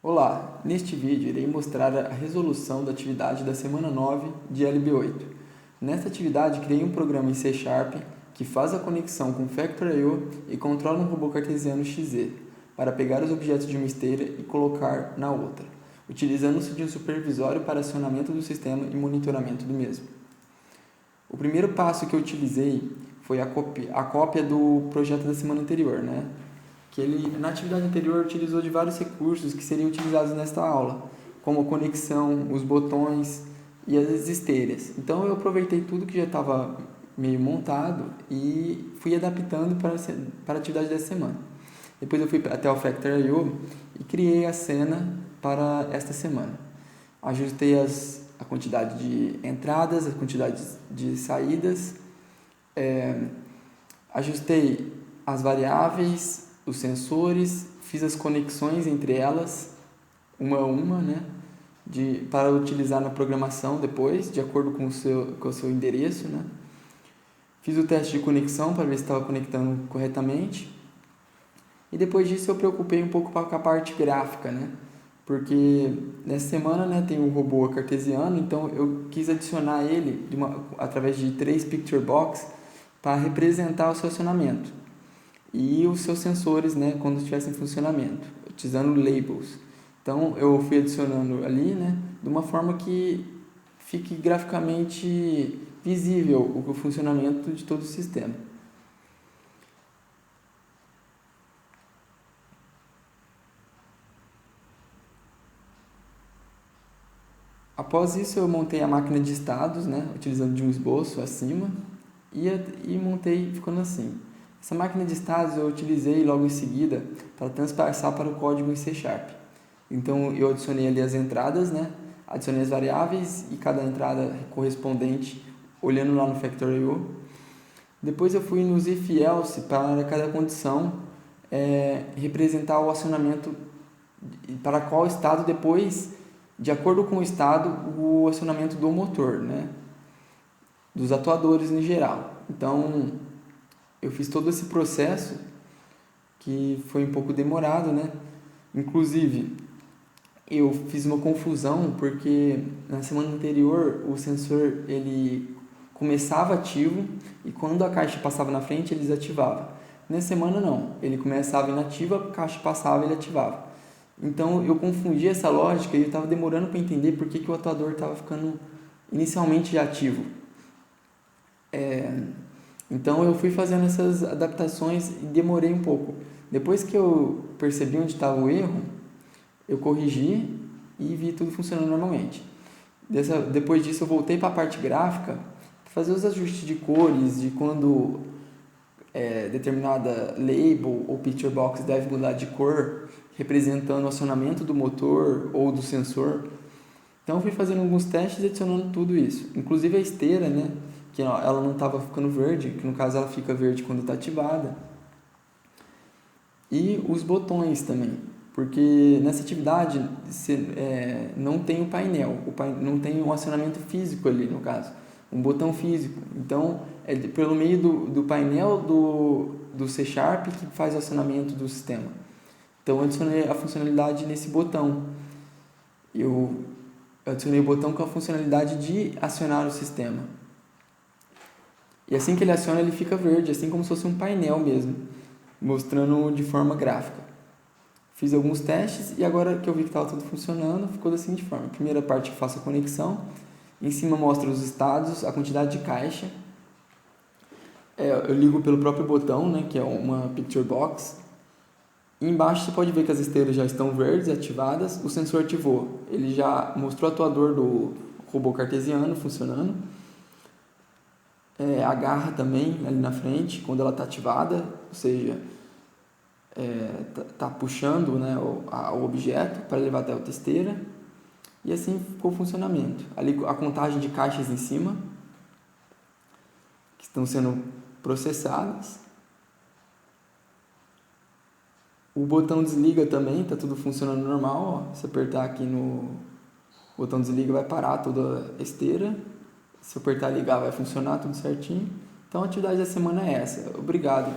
Olá, neste vídeo irei mostrar a resolução da atividade da semana 9 de LB8. Nesta atividade, criei um programa em C# que faz a conexão com Factor.io e controla um robô cartesiano XZ para pegar os objetos de uma esteira e colocar na outra, utilizando-se de um supervisório para acionamento do sistema e monitoramento do mesmo. O primeiro passo que eu utilizei foi a cópia do projeto da semana anterior, que ele, na atividade anterior, utilizou de vários recursos que seriam utilizados nesta aula, como a conexão, os botões e as esteiras. Então, eu aproveitei tudo que já estava meio montado e fui adaptando para a atividade dessa semana. Depois eu fui até o Factor.io e criei a cena para esta semana. Ajustei a quantidade de entradas, a quantidade de saídas, ajustei as variáveis, os sensores, fiz as conexões entre elas, uma a uma, para utilizar na programação depois, de acordo com o seu endereço, Fiz o teste de conexão para ver se estava conectando corretamente. E depois disso eu preocupei um pouco com a parte gráfica, Porque nessa semana, tem o robô cartesiano, então eu quis adicionar ele através de 3 picture box para representar o seu acionamento e os seus sensores, quando estivessem em funcionamento, utilizando labels. Então eu fui adicionando ali, de uma forma que fique graficamente visível o funcionamento de todo o sistema. Após isso eu montei a máquina de estados, utilizando de um esboço acima e montei ficando assim. Essa máquina de estados eu utilizei logo em seguida para transpassar para o código em C#. Então eu adicionei ali as entradas, adicionei as variáveis e cada entrada correspondente olhando lá no Factor.io. Depois eu fui nos if else para cada condição representar o acionamento para qual estado depois, de acordo com o estado, o acionamento do motor, dos atuadores em geral. Então eu fiz todo esse processo que foi um pouco demorado, Inclusive, eu fiz uma confusão porque na semana anterior o sensor ele começava ativo e quando a caixa passava na frente ele desativava. Nessa semana não, ele começava inativo, a caixa passava e ele ativava. Então eu confundi essa lógica e eu estava demorando para entender por que o atuador estava ficando inicialmente ativo. Então eu fui fazendo essas adaptações e demorei um pouco. Depois que eu percebi onde estava o erro, eu corrigi e vi tudo funcionando normalmente. Depois disso eu voltei para a parte gráfica, para fazer os ajustes de cores, de quando determinada label ou picture box deve mudar de cor, representando o acionamento do motor ou do sensor. Então eu fui fazendo alguns testes e adicionando tudo isso. Inclusive a esteira, que ela não estava ficando verde, que no caso ela fica verde quando está ativada. E os botões também, porque nessa atividade não tem o painel, não tem um acionamento físico ali no caso, um botão físico. Então é pelo meio do painel do C# que faz o acionamento do sistema. Então eu adicionei a funcionalidade nesse botão. Eu adicionei o botão com a funcionalidade de acionar o sistema. E assim que ele aciona, ele fica verde, assim como se fosse um painel mesmo, mostrando de forma gráfica. Fiz alguns testes e agora que eu vi que estava tudo funcionando, ficou da seguinte forma. Primeira parte eu faço a conexão, em cima mostra os estados, a quantidade de caixa. Eu ligo pelo próprio botão, que é uma picture box. E embaixo você pode ver que as esteiras já estão verdes, ativadas, o sensor ativou. Ele já mostrou o atuador do robô cartesiano funcionando. A garra também ali na frente, quando ela está ativada, ou seja, está puxando o objeto para levar até a outra esteira. E assim ficou o funcionamento. Ali a contagem de caixas em cima, que estão sendo processadas. O botão desliga também, está tudo funcionando normal. Se apertar aqui no botão desliga vai parar toda a esteira. Se eu apertar ligar vai funcionar tudo certinho. Então a atividade da semana é essa. Obrigado.